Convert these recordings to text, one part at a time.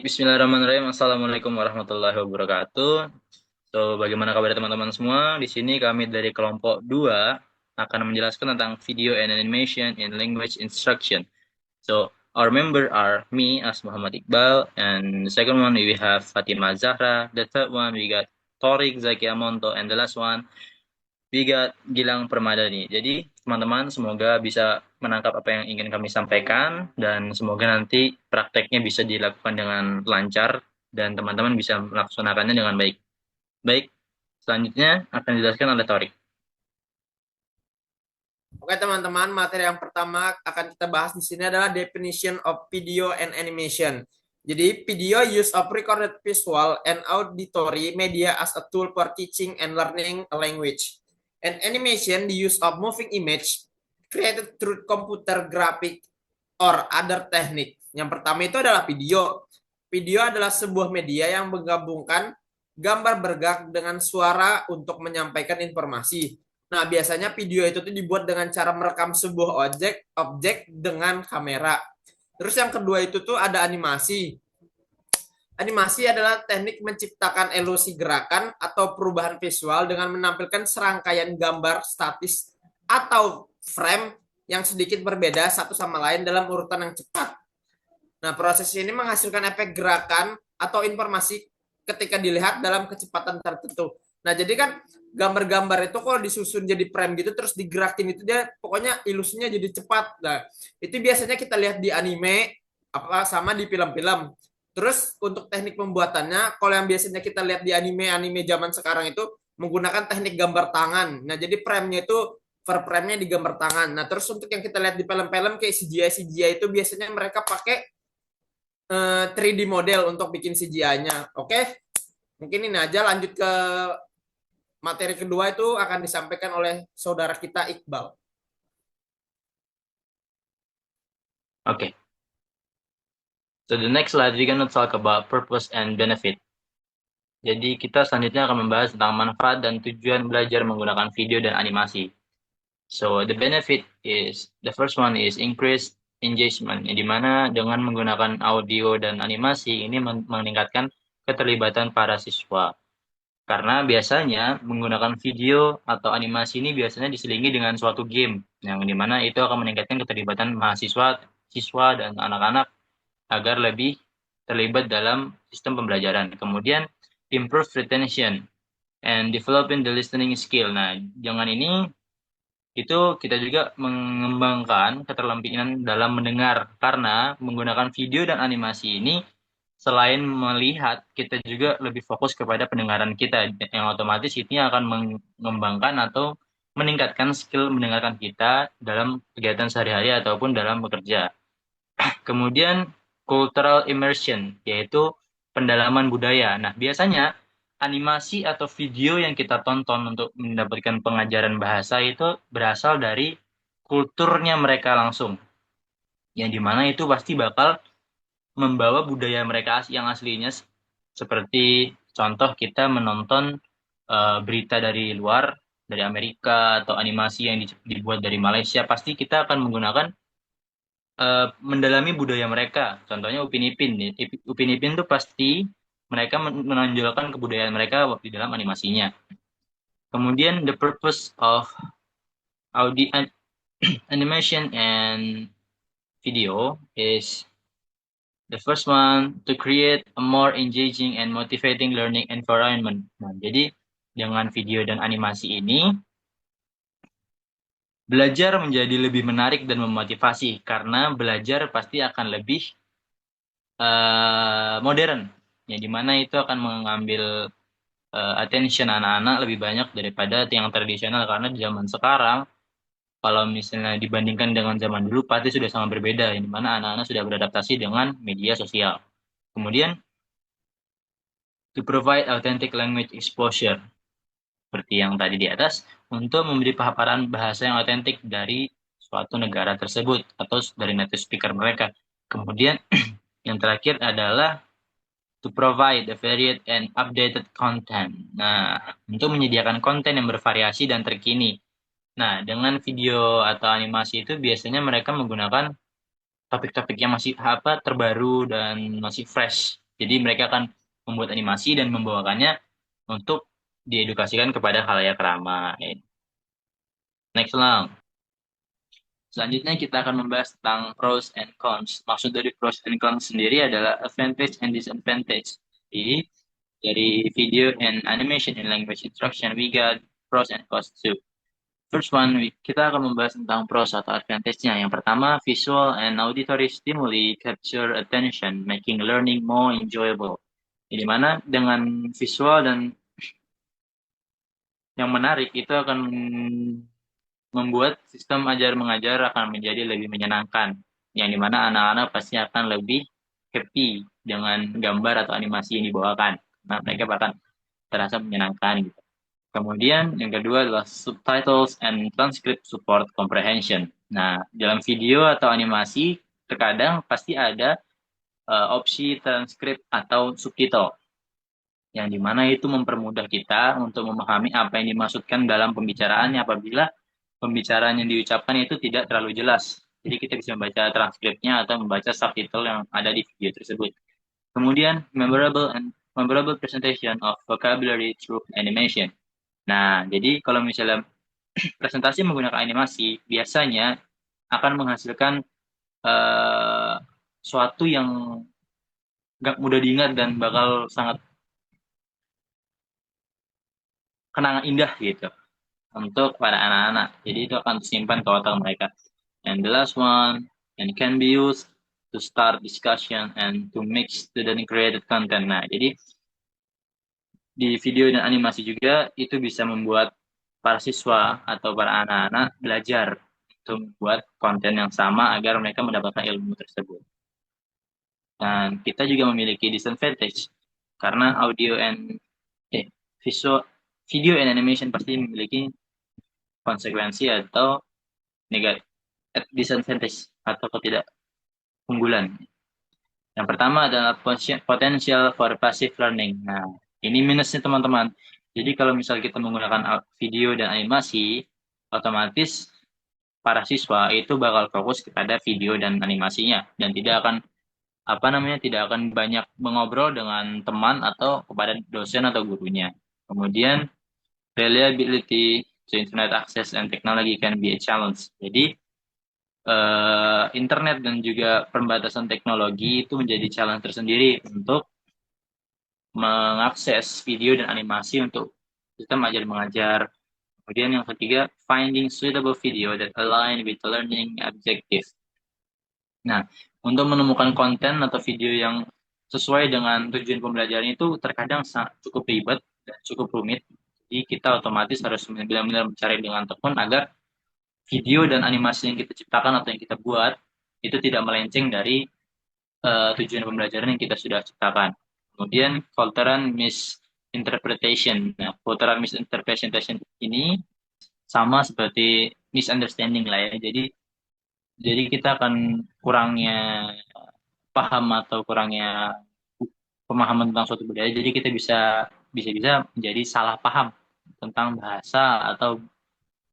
Bismillahirrahmanirrahim. Assalamualaikum warahmatullahi wabarakatuh. Bagaimana kabar teman-teman semua? Di sini kami dari kelompok 2 akan menjelaskan tentang video and animation in language instruction. Our member are me as Muhammad Iqbal, and the second one we have Fatima Zahra. The third one we got Torik Zaki Amonto, and the last one we got Gilang Permadani. Jadi teman-teman semoga bisa menangkap apa yang ingin kami sampaikan dan semoga nanti prakteknya bisa dilakukan dengan lancar dan teman-teman bisa melaksanakannya dengan baik. Baik, selanjutnya akan dijelaskan oleh Torik. Oke teman-teman, materi yang pertama akan kita bahas di sini adalah definition of video and animation. Jadi video use of recorded visual and auditory media as a tool for teaching and learning a language. And animation, the use of moving image created through computer graphic or other technique. Yang pertama itu adalah video. Video adalah sebuah media yang menggabungkan gambar bergerak dengan suara untuk menyampaikan informasi. Nah, biasanya video itu tuh dibuat dengan cara merekam sebuah objek dengan kamera. Terus yang kedua itu tuh ada animasi. Animasi adalah teknik menciptakan ilusi gerakan atau perubahan visual dengan menampilkan serangkaian gambar statis atau frame yang sedikit berbeda satu sama lain dalam urutan yang cepat. Nah, proses ini menghasilkan efek gerakan atau informasi ketika dilihat dalam kecepatan tertentu. Nah, jadi kan gambar-gambar itu kalau disusun jadi frame gitu terus digerakin itu dia pokoknya ilusinya jadi cepat. Nah, itu biasanya kita lihat di anime apa sama di film-film. Terus untuk teknik pembuatannya, kalau yang biasanya kita lihat di anime-anime zaman sekarang itu menggunakan teknik gambar tangan. Nah, jadi frame-nya itu per frame-nya di gambar tangan. Nah, terus untuk yang kita lihat di film-film kayak CGI itu biasanya mereka pakai 3D model untuk bikin CGI-nya. Oke, mungkin ini aja. Lanjut ke materi kedua itu akan disampaikan oleh saudara kita Iqbal. Okay. So the next slide we're gonna talk about purpose and benefit. Jadi kita selanjutnya akan membahas tentang manfaat dan tujuan belajar menggunakan video dan animasi. So the benefit is the first one is increased engagement, yang dimana dengan menggunakan audio dan animasi ini meningkatkan keterlibatan para siswa. Karena biasanya menggunakan video atau animasi ini biasanya diselingi dengan suatu game, yang dimana itu akan meningkatkan keterlibatan mahasiswa, siswa dan anak-anak agar lebih terlibat dalam sistem pembelajaran. Kemudian improve retention and developing the listening skill. Nah, jangan ini itu kita juga mengembangkan keterampilan dalam mendengar karena menggunakan video dan animasi ini selain melihat kita juga lebih fokus kepada pendengaran kita yang otomatis ini akan mengembangkan atau meningkatkan skill mendengarkan kita dalam kegiatan sehari-hari ataupun dalam bekerja. Kemudian cultural immersion yaitu pendalaman budaya. Nah, biasanya animasi atau video yang kita tonton untuk mendapatkan pengajaran bahasa itu berasal dari kulturnya mereka langsung. Yang dimana itu pasti bakal membawa budaya mereka yang aslinya seperti contoh kita menonton berita dari luar, dari Amerika atau animasi yang dibuat dari Malaysia, pasti kita akan menggunakan mendalami budaya mereka. Contohnya Upin Ipin. Upin Ipin itu pasti mereka menonjolkan kebudayaan mereka di dalam animasinya. Kemudian the purpose of audio animation and video is the first one to create a more engaging and motivating learning environment. Nah, jadi dengan video dan animasi ini belajar menjadi lebih menarik dan memotivasi karena belajar pasti akan lebih modern, ya dimana itu akan mengambil attention anak-anak lebih banyak daripada yang tradisional karena di zaman sekarang kalau misalnya dibandingkan dengan zaman dulu pasti sudah sangat berbeda, yang dimana anak-anak sudah beradaptasi dengan media sosial. Kemudian to provide authentic language exposure seperti yang tadi di atas untuk memberi paparan bahasa yang otentik dari suatu negara tersebut atau dari native speaker mereka. Kemudian yang terakhir adalah to provide a varied and updated content. Nah, untuk menyediakan konten yang bervariasi dan terkini. Nah, dengan video atau animasi itu biasanya mereka menggunakan topik-topik yang masih terbaru dan masih fresh. Jadi mereka akan membuat animasi dan membawakannya untuk diedukasikan kepada khalayak ramai. Next lang. Selanjutnya kita akan membahas tentang pros and cons. Maksud dari pros and cons sendiri adalah advantage and disadvantage. Jadi dari video and animation in language instruction, we got pros and cons too. First one, kita akan membahas tentang pros atau advantage-nya. Yang pertama, visual and auditory stimuli capture attention, making learning more enjoyable. Di mana dengan visual dan yang menarik itu akan membuat sistem ajar mengajar akan menjadi lebih menyenangkan, yang dimana anak-anak pasti akan lebih happy dengan gambar atau animasi yang dibawakan. Nah, mereka bahkan terasa menyenangkan gitu. Kemudian yang kedua adalah subtitles and transcript support comprehension. Nah, dalam video atau animasi terkadang pasti ada opsi transkrip atau subtitle, yang dimana itu mempermudah kita untuk memahami apa yang dimaksudkan dalam pembicaraannya apabila pembicaraan yang diucapkan itu tidak terlalu jelas. Jadi kita bisa membaca transkripnya atau membaca subtitle yang ada di video tersebut. Kemudian memorable presentation of vocabulary through animation. Nah, jadi kalau misalnya presentasi menggunakan animasi, biasanya akan menghasilkan uh, suatu yang gak mudah diingat dan bakal sangat kenangan indah gitu untuk para anak-anak. Jadi itu akan disimpan ke otak mereka. And the last one, and can be used to start discussion and to make student created content. Nah, jadi di video dan animasi juga itu bisa membuat para siswa atau para anak-anak belajar untuk membuat konten yang sama agar mereka mendapatkan ilmu tersebut. Dan kita juga memiliki disadvantage karena visual video and animation pasti memiliki konsekuensi atau negatif disadvantage atau ketidakunggulan. Yang pertama adalah potential for passive learning. Nah, ini minusnya teman-teman. Jadi kalau misal kita menggunakan video dan animasi, otomatis para siswa itu bakal fokus kepada video dan animasinya dan tidak akan banyak mengobrol dengan teman atau kepada dosen atau gurunya. Kemudian reliability to internet access and technology can be a challenge. Jadi internet dan juga pembatasan teknologi itu menjadi challenge tersendiri untuk mengakses video dan animasi untuk sistem ajar mengajar. Kemudian yang ketiga, finding suitable video that align with learning objective. Nah, untuk menemukan konten atau video yang sesuai dengan tujuan pembelajaran itu terkadang cukup ribet dan cukup rumit. Jadi kita otomatis harus benar-benar mencari dengan tekun agar video dan animasi yang kita ciptakan atau yang kita buat itu tidak melenceng dari tujuan pembelajaran yang kita sudah ciptakan. Kemudian filteran misinterpretation. Nah, filteran misinterpretation ini sama seperti misunderstanding lah ya. Jadi kita akan kurangnya paham atau kurangnya pemahaman tentang suatu budaya. Jadi kita bisa menjadi salah paham tentang bahasa atau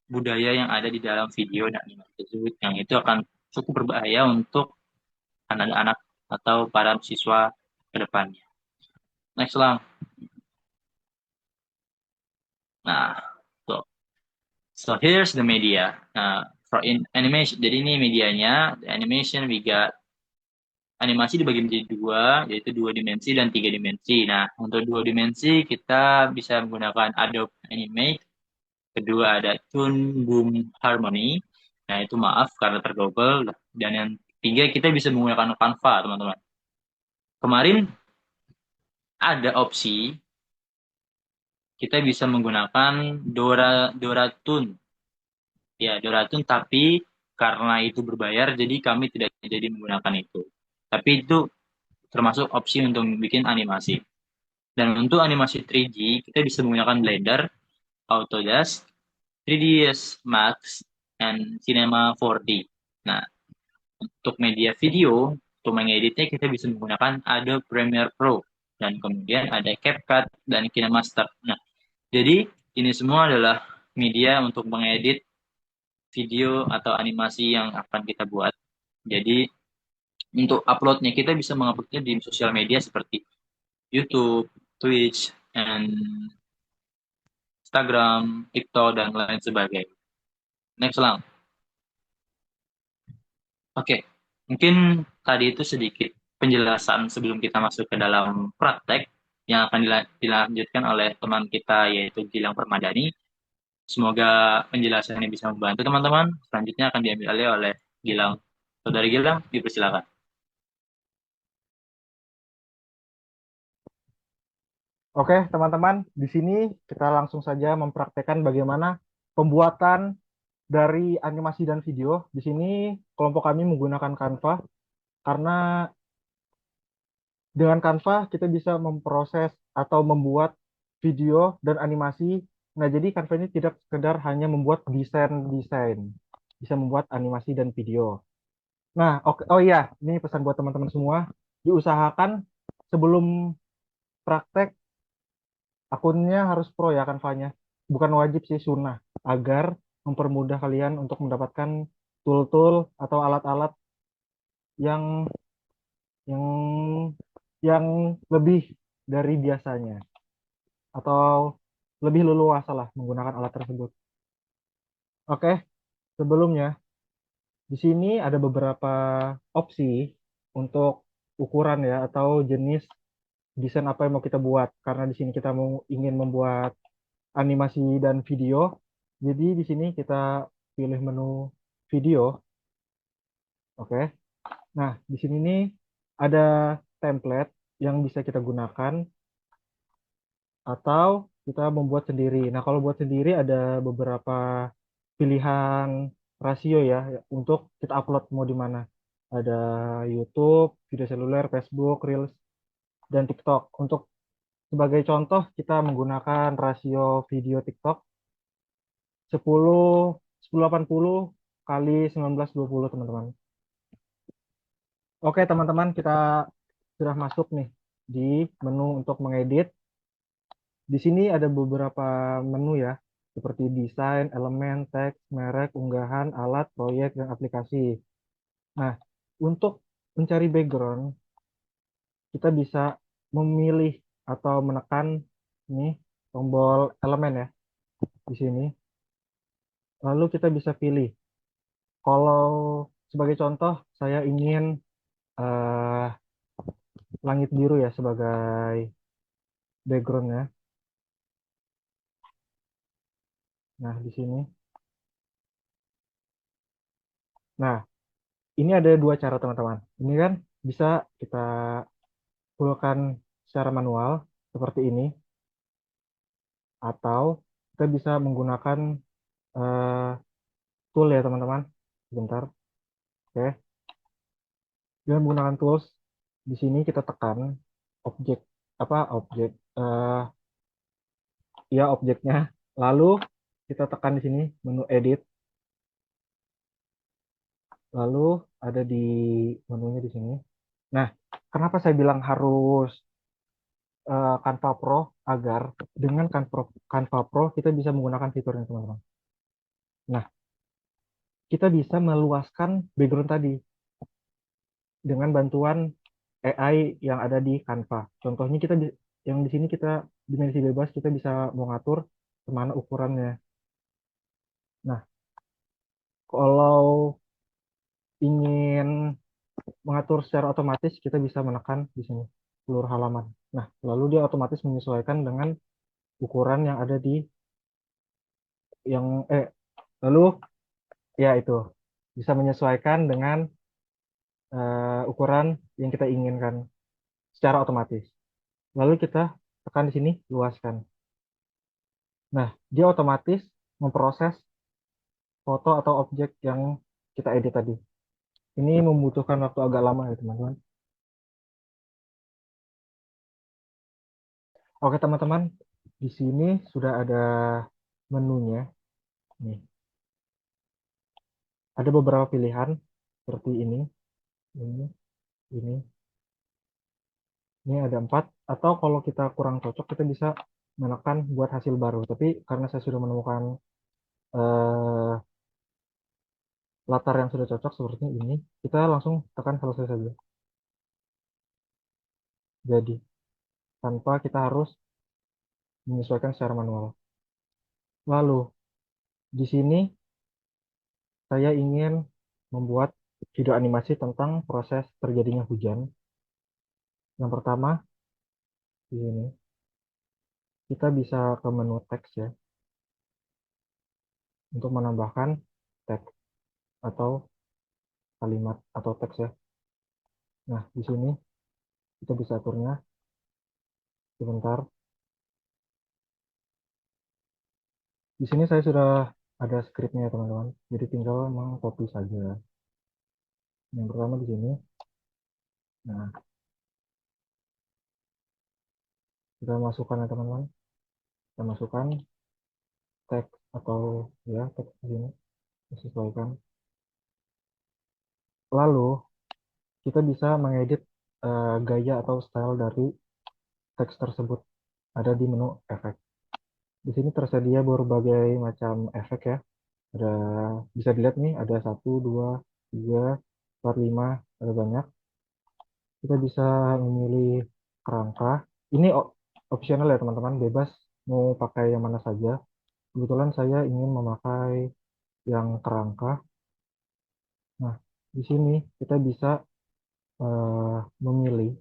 budaya yang ada di dalam video dan animasi tersebut, yang itu akan cukup berbahaya untuk anak-anak atau para siswa ke depannya. Next lang. Nah, so here's the media. For animation, jadi ini medianya. The animation we got animasi dibagi menjadi dua, yaitu 2 dimensi dan 3 dimensi. Nah, untuk 2 dimensi kita bisa menggunakan Adobe Animate. Kedua ada Tune Boom Harmony. Nah, itu maaf karena tergobel. Dan yang ketiga kita bisa menggunakan Canva, teman-teman. Kemarin ada opsi kita bisa menggunakan Doratune. Ya, Doratune, tapi karena itu berbayar, jadi kami tidak jadi menggunakan itu. Tapi itu termasuk opsi untuk bikin animasi. Dan untuk animasi 3D, kita bisa menggunakan Blender, Autodesk, 3ds Max, and Cinema 4D. Nah, untuk media video, untuk mengeditnya kita bisa menggunakan Adobe Premiere Pro. Dan kemudian ada CapCut dan KineMaster. Nah, jadi ini semua adalah media untuk mengedit video atau animasi yang akan kita buat. Jadi untuk uploadnya kita bisa menguploadnya di sosial media seperti YouTube, Twitch, and Instagram, TikTok, dan lain sebagainya. Next lang. Oke, mungkin tadi itu sedikit penjelasan sebelum kita masuk ke dalam praktek yang akan dilanjutkan oleh teman kita yaitu Gilang Permadani. Semoga penjelasannya bisa membantu teman-teman. Selanjutnya akan diambil alih oleh Gilang. Saudari Gilang, dipersilakan. Oke, teman-teman, di sini kita langsung saja mempraktekkan bagaimana pembuatan dari animasi dan video. Di sini kelompok kami menggunakan Canva karena dengan Canva kita bisa memproses atau membuat video dan animasi. Nah, jadi Canva ini tidak sekedar hanya membuat desain-desain, bisa membuat animasi dan video. Nah, oke, oh iya, ini pesan buat teman-teman semua, diusahakan sebelum praktek akunnya harus pro ya Canva-nya. Bukan wajib sih, sunnah, agar mempermudah kalian untuk mendapatkan tool-tool atau alat-alat yang yang yang lebih dari biasanya atau lebih leluasa lah menggunakan alat tersebut. Oke, sebelumnya di sini ada beberapa opsi untuk ukuran ya atau jenis desain apa yang mau kita buat. Karena di sini kita ingin membuat animasi dan video. Jadi di sini kita pilih menu video. Oke. Nah, di sini nih ada template yang bisa kita gunakan atau kita membuat sendiri. Nah, kalau buat sendiri ada beberapa pilihan rasio ya untuk kita upload mau di mana. Ada YouTube, video seluler, Facebook, Reels, dan TikTok. Untuk sebagai contoh, kita menggunakan rasio video TikTok 1080 kali 1920 teman-teman. Oke, teman-teman, kita sudah masuk nih di menu untuk mengedit. Di sini ada beberapa menu ya, seperti desain, elemen, teks, merek, unggahan, alat, proyek, dan aplikasi. Nah, untuk mencari background, kita bisa memilih atau menekan nih tombol elemen ya di sini. Lalu kita bisa pilih. Kalau sebagai contoh, saya ingin eh, langit biru ya sebagai backgroundnya. Nah, di sini. Nah, ini ada dua cara teman-teman. Ini kan bisa kita keluarkan secara manual seperti ini, atau kita bisa menggunakan eh, tool ya teman-teman. Sebentar, oke. Dengan menggunakan tools, di sini kita tekan objek apa objek ya objeknya. Lalu kita tekan di sini menu edit. Lalu ada di menunya di sini. Nah, kenapa saya bilang harus Canva Pro? Agar dengan Canva Pro kita bisa menggunakan fiturnya teman-teman. Nah, kita bisa meluaskan background tadi dengan bantuan AI yang ada di Canva. Contohnya yang di sini kita dimensi bebas kita bisa mengatur kemana ukurannya. Nah, kalau ingin mengatur secara otomatis kita bisa menekan di sini seluruh halaman. Nah, lalu dia otomatis menyesuaikan dengan ukuran yang ada di yang lalu ya itu bisa menyesuaikan dengan ukuran yang kita inginkan secara otomatis. Lalu kita tekan di sini luaskan. Nah, dia otomatis memproses foto atau objek yang kita edit tadi. Ini membutuhkan waktu agak lama ya teman-teman. Oke teman-teman, di sini sudah ada menunya. Nih, ada beberapa pilihan seperti ini, ini. Ini ada 4. Atau kalau kita kurang cocok, kita bisa menekan buat hasil baru. Tapi karena saya sudah menemukan eh, latar yang sudah cocok seperti ini, kita langsung tekan selesai saja. Jadi, tanpa kita harus menyesuaikan secara manual. Lalu di sini saya ingin membuat video animasi tentang proses terjadinya hujan. Yang pertama di sini kita bisa ke menu teks ya untuk menambahkan teks atau kalimat atau teks ya. Nah, di sini kita bisa aturnya sebentar. Di sini saya sudah ada skripnya ya teman-teman. Jadi tinggal mengcopy saja. Yang pertama di sini. Nah, kita masukkan ya teman-teman. Kita masukkan teks atau ya teks di sini disesuaikan. Lalu kita bisa mengedit gaya atau style dari teks tersebut. Ada di menu efek. Di sini tersedia berbagai macam efek ya. Ada bisa dilihat nih ada 1, 2, 3, 4, 5 ada banyak. Kita bisa memilih kerangka. Ini opsional ya teman-teman, bebas mau pakai yang mana saja. Kebetulan saya ingin memakai yang kerangka. Nah, di sini kita bisa memilih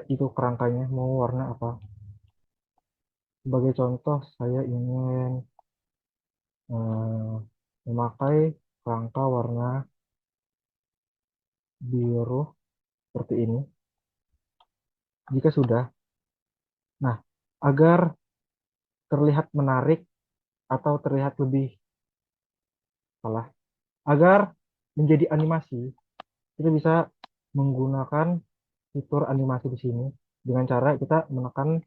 itu kerangkanya mau warna apa. Sebagai contoh, saya ingin eh, memakai kerangka warna biru seperti ini. Jika sudah, nah agar terlihat menarik atau terlihat lebih salah, agar menjadi animasi, kita bisa menggunakan fitur animasi di sini dengan cara kita menekan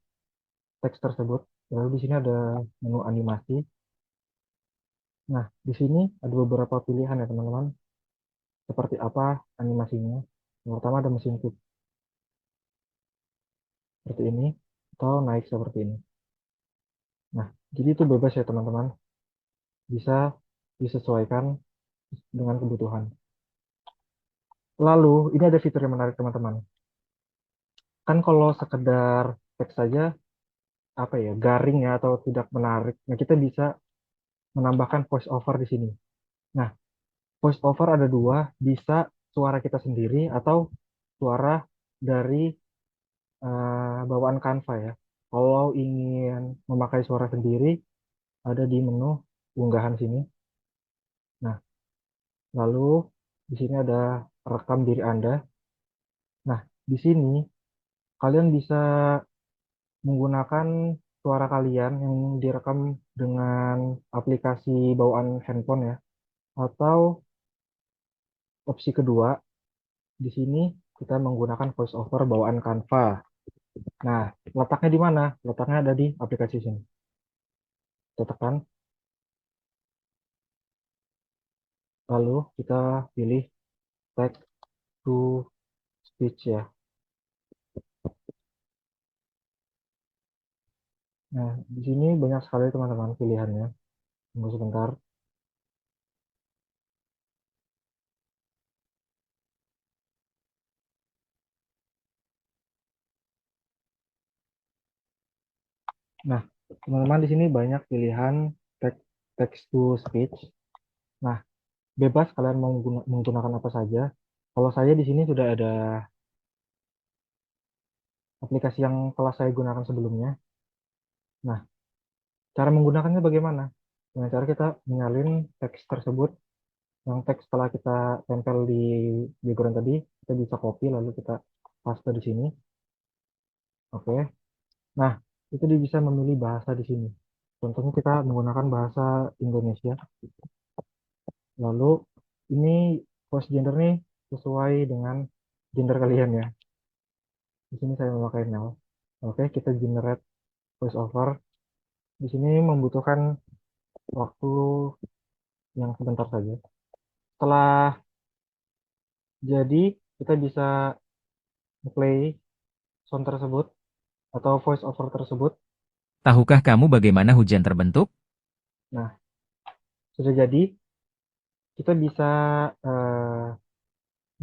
teks tersebut. Lalu di sini ada menu animasi. Nah, di sini ada beberapa pilihan ya teman-teman. Seperti apa animasinya? Yang pertama ada mesin tip seperti ini atau naik seperti ini. Nah, jadi itu bebas ya teman-teman. Bisa disesuaikan dengan kebutuhan. Lalu, ini ada fitur yang menarik teman-teman. Kan kalau sekedar teks saja apa ya, garing ya atau tidak menarik. Nah, kita bisa menambahkan voice over di sini. Nah, voice over ada dua, bisa suara kita sendiri atau suara dari bawaan Canva ya. Kalau ingin memakai suara sendiri, ada di menu unggahan sini. Nah, lalu di sini ada rekam diri Anda. Nah, di sini kalian bisa menggunakan suara kalian yang direkam dengan aplikasi bawaan handphone ya. Atau opsi kedua, di sini kita menggunakan voice over bawaan Canva. Nah, letaknya di mana? Letaknya ada di aplikasi sini. Kita tekan, lalu kita pilih text to speech ya. Nah, di sini banyak sekali teman-teman pilihannya. Tunggu sebentar. Nah, teman-teman di sini banyak pilihan text to speech. Nah, bebas kalian mau menggunakan apa saja. Kalau saya di sini sudah ada aplikasi yang telah saya gunakan sebelumnya. Nah, cara menggunakannya bagaimana? Dengan cara kita menyalin teks tersebut, yang teks setelah kita tempel di background tadi, kita bisa copy lalu kita paste di sini. Oke. Nah, itu dia bisa memilih bahasa di sini. Contohnya kita menggunakan bahasa Indonesia. Lalu ini voice gender nih sesuai dengan gender kalian ya. Di sini saya memakai now. Oke, kita generate voice over. Di sini membutuhkan waktu yang sebentar saja. Setelah jadi, kita bisa play sound tersebut atau voice over tersebut. Tahukah kamu bagaimana hujan terbentuk? Nah, sudah jadi, kita bisa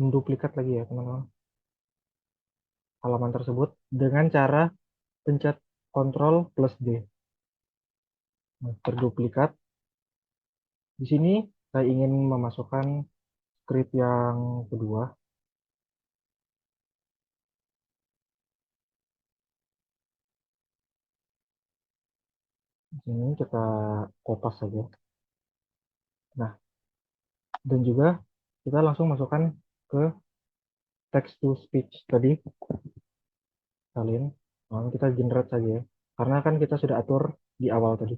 menduplikat lagi ya teman-teman. halaman tersebut dengan cara pencet Ctrl plus D. Nah, terduplikat. Di sini saya ingin memasukkan script yang kedua. Di sini kita kopas saja. Nah, dan juga kita langsung masukkan ke text to speech tadi, salin. Lalu kita generate saja ya. Karena kan kita sudah atur di awal tadi.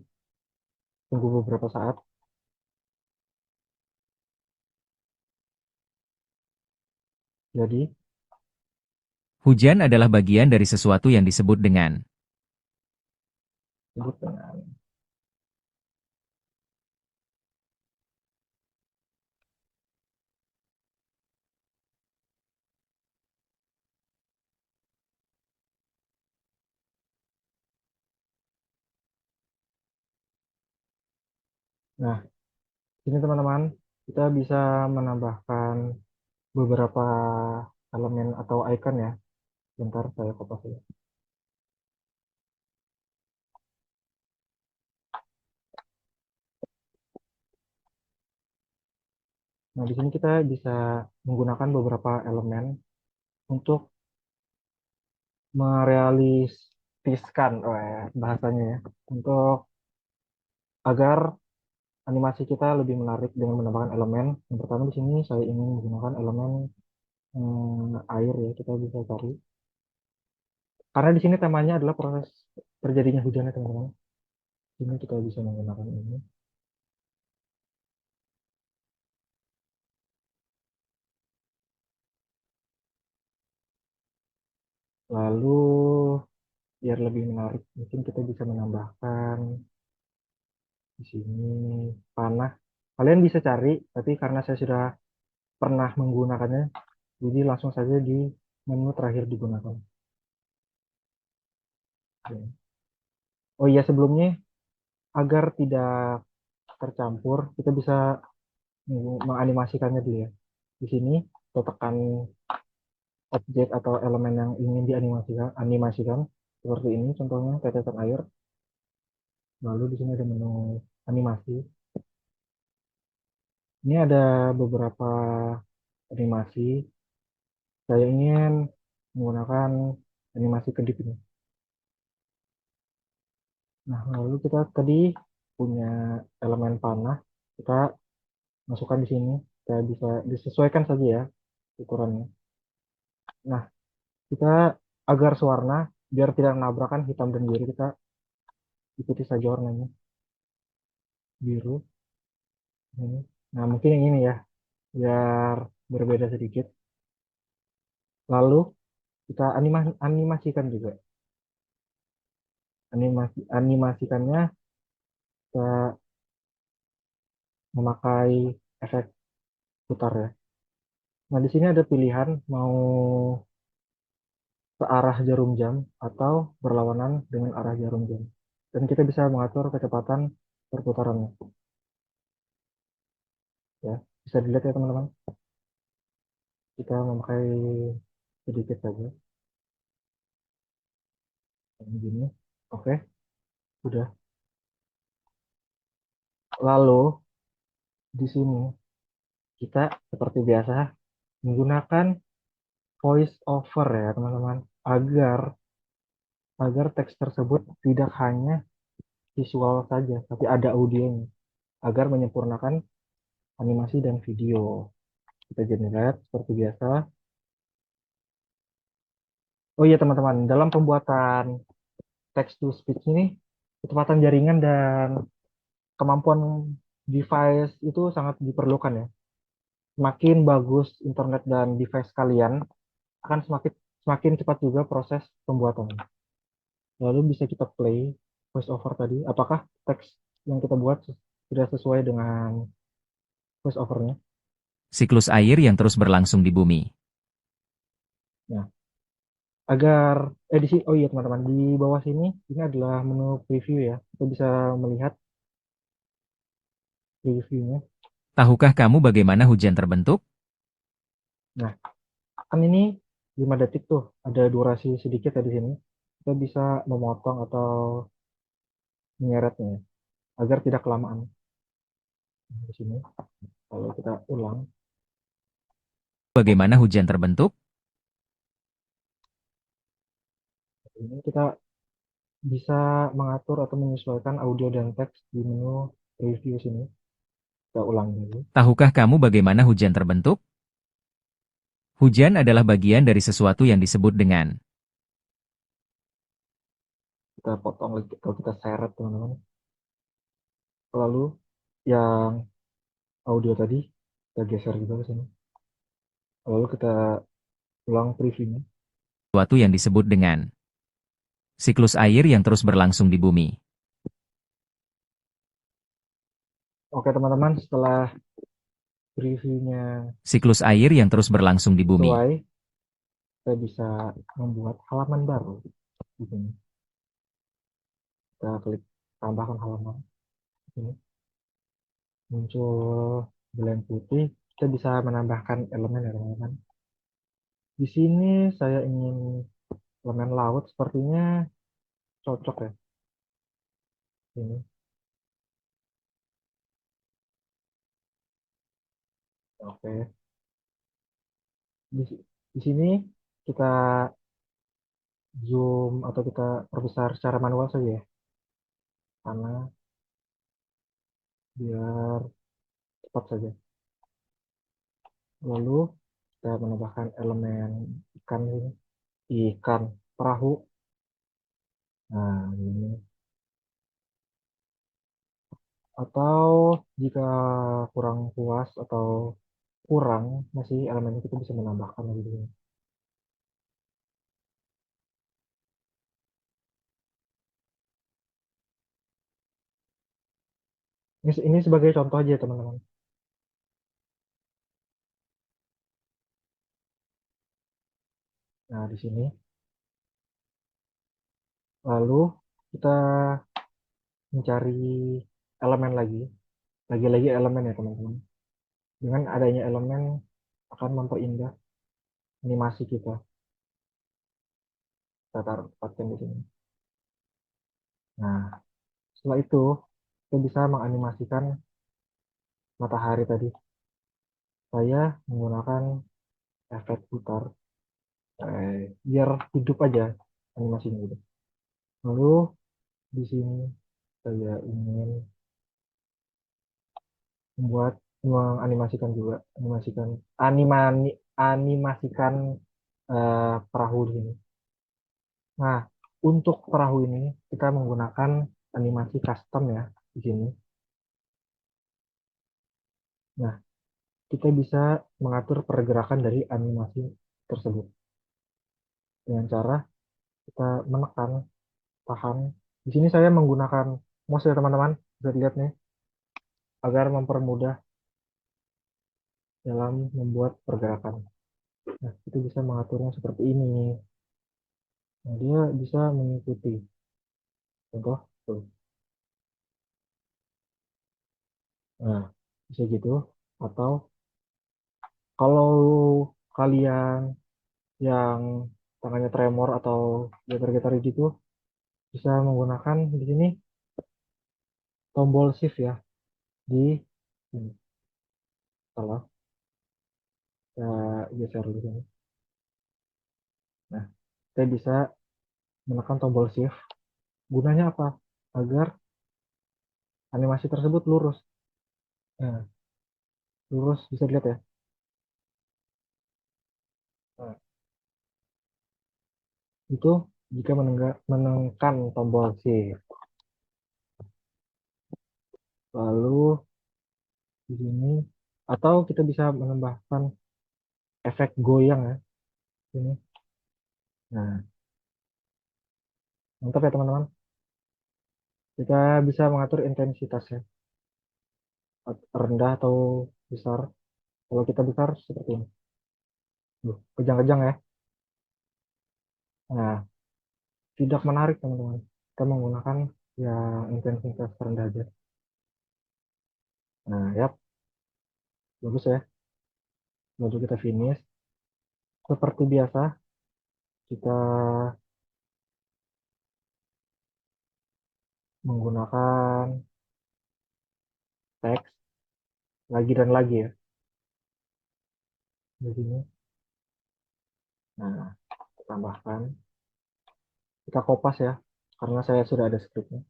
Tunggu beberapa saat. Jadi, Hujan adalah bagian dari sesuatu yang disebut dengan sebut dengan. Nah, ini teman-teman, kita bisa menambahkan beberapa elemen atau icon ya. Bentar, saya kopas ya. Nah, di sini kita bisa menggunakan beberapa elemen untuk merealistiskan bahasanya ya, untuk agar animasi kita lebih menarik dengan menambahkan elemen. Yang pertama di sini saya ingin menggunakan elemen air ya, kita bisa cari. Karena di sini temanya adalah proses terjadinya hujan ya teman-teman. Ini kita bisa menggunakan ini. Lalu biar lebih menarik, mungkin kita bisa menambahkan di sini panah. Kalian bisa cari, tapi karena saya sudah pernah menggunakannya, jadi langsung saja di menu terakhir digunakan. Oke. Oh iya, sebelumnya agar tidak tercampur, kita bisa menganimasikannya dulu ya. Di sini kita tekan objek atau elemen yang ingin animasikan seperti ini, contohnya tetesan air. Lalu di sini ada menu animasi. Ini ada beberapa animasi. Saya ingin menggunakan animasi kedip ini. Nah, lalu kita tadi punya elemen panah. Kita masukkan di sini. Kita bisa disesuaikan saja ya ukurannya. Nah, kita agar sewarna biar tidak menabrakan hitam dan biru, kita ikuti saja warnanya biru ini. Nah, mungkin yang ini ya biar berbeda sedikit. Lalu kita animasikan juga. Animasikannya kita memakai efek putar ya. Nah, di sini ada pilihan mau ke arah jarum jam atau berlawanan dengan arah jarum jam. Dan kita bisa mengatur kecepatan perputarannya. Ya, bisa dilihat ya teman-teman. Kita memakai sedikit saja. Yang gini. Oke, sudah. Lalu di sini kita seperti biasa menggunakan voice over ya teman-teman, agar teks tersebut tidak hanya visual saja tapi ada audionya, agar menyempurnakan animasi dan video. Kita generate seperti biasa. Oh iya teman-teman, dalam pembuatan text to speech ini kecepatan jaringan dan kemampuan device itu sangat diperlukan ya. Semakin bagus internet dan device kalian, akan semakin cepat juga proses pembuatannya. Lalu bisa kita play voice over tadi. Apakah teks yang kita buat sudah sesuai dengan voice overnya? siklus air yang terus berlangsung di bumi. Nah, agar edisi, oh iya teman-teman, di bawah sini ini adalah menu preview ya. Kita bisa melihat previewnya. Tahukah kamu bagaimana hujan terbentuk? Nah, kan ini 5 detik tuh, ada durasi sedikit ya di sini. Kita bisa memotong atau menyeretnya ya, agar tidak kelamaan. Di sini, kalau kita ulang, Bagaimana hujan terbentuk? ini kita bisa mengatur atau menyesuaikan audio dan teks di menu review sini. Kita ulang dulu. Tahukah kamu bagaimana hujan terbentuk? Hujan adalah bagian dari sesuatu yang disebut dengan Kita potong lagi, kalau kita seret teman-teman. Lalu yang audio tadi kita geser juga ke sini. Lalu kita ulang previewnya. sesuatu yang disebut dengan siklus air yang terus berlangsung di bumi. Oke teman-teman, setelah previewnya Siklus air yang terus berlangsung di bumi. sesuai, kita bisa membuat halaman baru di sini. Kita klik tambahkan halaman. Ini muncul blank putih. Kita bisa menambahkan elemen ya teman-teman. Di sini saya ingin elemen laut, sepertinya cocok ya. Ini. Oke. Di, di sini kita zoom atau kita perbesar secara manual saja ya. Karena biar cepat saja. Lalu kita menambahkan elemen ikan ini. Ikan perahu. Nah, ini. Atau jika kurang puas atau kurang masih elemen kita bisa menambahkan lagi di sini. Ini sebagai contoh aja teman-teman. Nah, di sini. Lalu kita mencari elemen lagi. Lagi-lagi elemen ya teman-teman. Dengan adanya elemen akan memperindah animasi kita. Kita tempatkan di sini. Nah, setelah itu kita bisa menganimasikan matahari tadi. Saya menggunakan efek putar biar hidup aja animasinya gitu. Lalu di sini saya ingin membuat menganimasikan juga animasikan perahu di sini. Nah, untuk perahu ini kita menggunakan animasi custom ya di sini. Nah, kita bisa mengatur pergerakan dari animasi tersebut dengan cara kita menekan tahan. Di sini saya menggunakan mouse ya teman-teman, bisa dilihat nih, agar mempermudah dalam membuat pergerakan. Nah, itu bisa mengaturnya seperti ini. Nah, dia bisa mengikuti. Contoh, tuh. Nah, bisa gitu. Atau kalau kalian yang tangannya tremor atau getar-getar gitu, bisa menggunakan di sini tombol shift ya. Di ini. Salah, ya geser di sini. Nah, saya bisa menekan tombol shift. Gunanya apa? Agar animasi tersebut lurus. Nah, lurus bisa dilihat ya. Nah, itu jika menekan tombol shift. Lalu di sini atau kita bisa menambahkan efek goyang ya. Ini. Nah, mantap ya teman-teman. Kita bisa mengatur intensitasnya. Rendah atau besar. Kalau kita besar seperti ini. Kejang-kejang ya. Nah, tidak menarik teman-teman. Kita menggunakan yang intensitas rendah aja. Nah, ya, bagus ya. Lalu kita finish. Seperti biasa, kita menggunakan teks lagi dan lagi ya di sini. Nah, kita tambahkan, kita kopas ya, karena saya sudah ada scriptnya.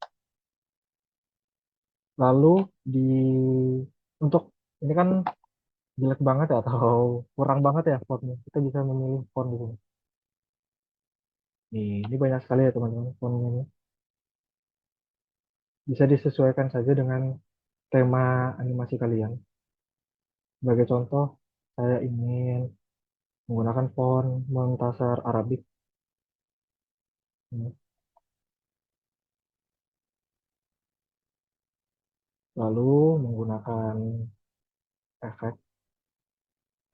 Lalu untuk ini kan jelek banget ya atau kurang banget ya fontnya, kita bisa memilih font di sini. Ini banyak sekali ya teman-teman fontnya ini. Bisa disesuaikan saja dengan tema animasi kalian. Sebagai contoh, saya ingin menggunakan font Montasar Arabic. Ini. Lalu menggunakan efek.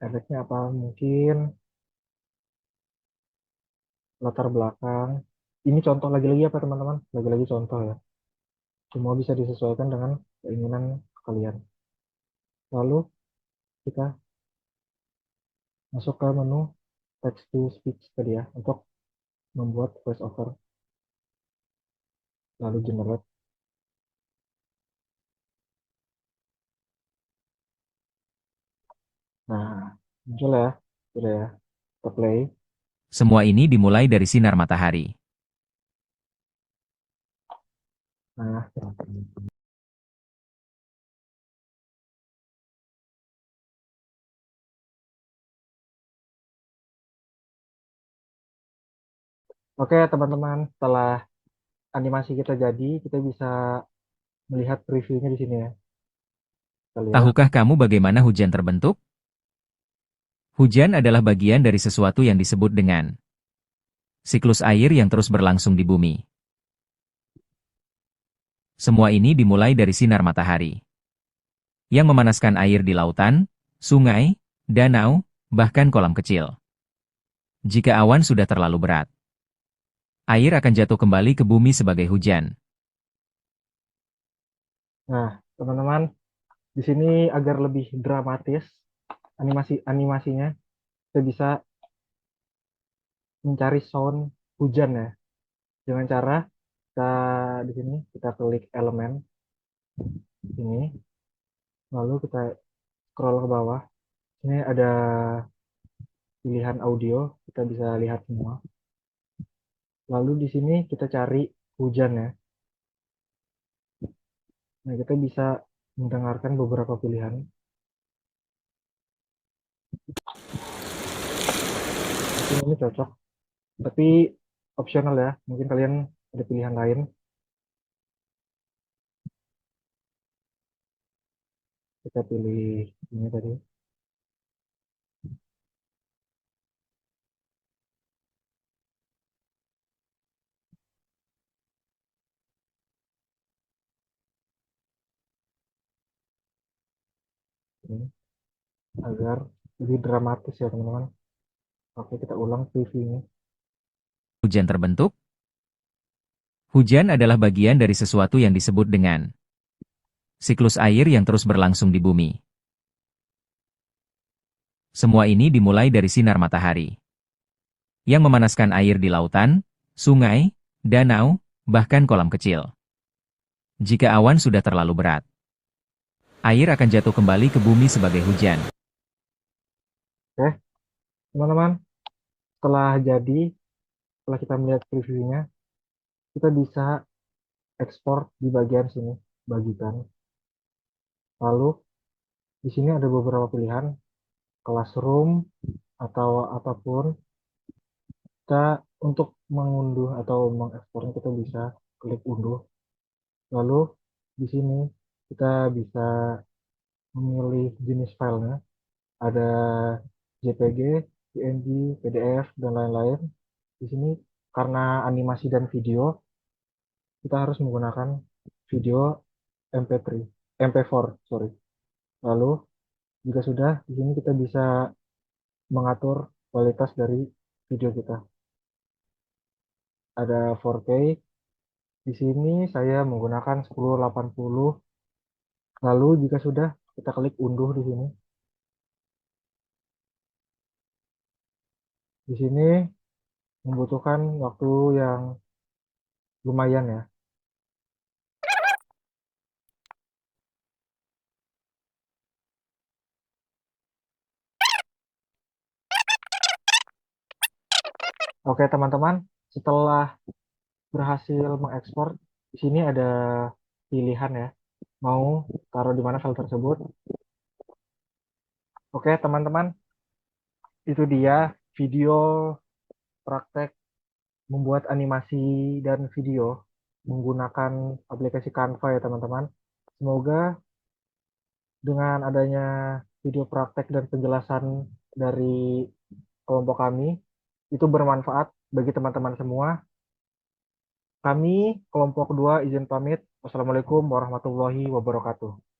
Efeknya apa? Mungkin latar belakang. Ini contoh lagi-lagi apa teman-teman? Lagi-lagi contoh ya. Semua bisa disesuaikan dengan keinginan kalian. Lalu kita masuk ke menu text to speech tadi ya untuk membuat voice over. Lalu generate. Nah, muncul ya. Sudah ya. Kita play. Semua ini dimulai dari sinar matahari. Nah, oke teman-teman, setelah animasi kita jadi, kita bisa melihat previewnya di sini ya. Kita lihat. Tahukah kamu bagaimana hujan terbentuk? Hujan adalah bagian dari sesuatu yang disebut dengan siklus air yang terus berlangsung di bumi. Semua ini dimulai dari sinar matahari yang memanaskan air di lautan, sungai, danau, bahkan kolam kecil. Jika awan sudah terlalu berat, air akan jatuh kembali ke bumi sebagai hujan. Nah, teman-teman, di sini agar lebih dramatis animasinya, kita bisa mencari sound hujan ya. Dengan cara kita di sini kita klik elemen ini, lalu kita scroll ke bawah. Ini ada pilihan audio, kita bisa lihat semua. Lalu di sini kita cari hujan ya. Nah, kita bisa mendengarkan beberapa pilihan. Mungkin ini cocok, tapi opsional ya. Mungkin kalian ada pilihan lain. Kita pilih ini tadi. Ini agar lebih dramatis ya teman-teman. Oke, kita ulang previewnya. Hujan terbentuk? Hujan adalah bagian dari sesuatu yang disebut dengan siklus air yang terus berlangsung di bumi. Semua ini dimulai dari sinar matahari yang memanaskan air di lautan, sungai, danau, bahkan kolam kecil. Jika awan sudah terlalu berat, air akan jatuh kembali ke bumi sebagai hujan. Oke, teman-teman, setelah kita melihat previewnya, kita bisa ekspor di bagian sini, bagikan. Lalu di sini ada beberapa pilihan, classroom atau apapun. Kita untuk mengunduh atau mengekspornya kita bisa klik unduh. Lalu di sini kita bisa memilih jenis filenya. Ada JPG, PNG, PDF, dan lain-lain. Di sini karena animasi dan video, kita harus menggunakan video MP3, MP4, sorry. Lalu jika sudah, di sini kita bisa mengatur kualitas dari video kita. Ada 4K. Di sini saya menggunakan 1080. Lalu jika sudah, kita klik unduh di sini. Di sini membutuhkan waktu yang lumayan ya. Oke teman-teman, setelah berhasil mengekspor, di sini ada pilihan ya, mau taruh di mana file tersebut. Oke teman-teman, itu dia video praktek membuat animasi dan video menggunakan aplikasi Canva ya teman-teman. Semoga dengan adanya video praktek dan penjelasan dari kelompok kami itu bermanfaat bagi teman-teman semua. Kami kelompok 2 izin pamit. Wassalamualaikum warahmatullahi wabarakatuh.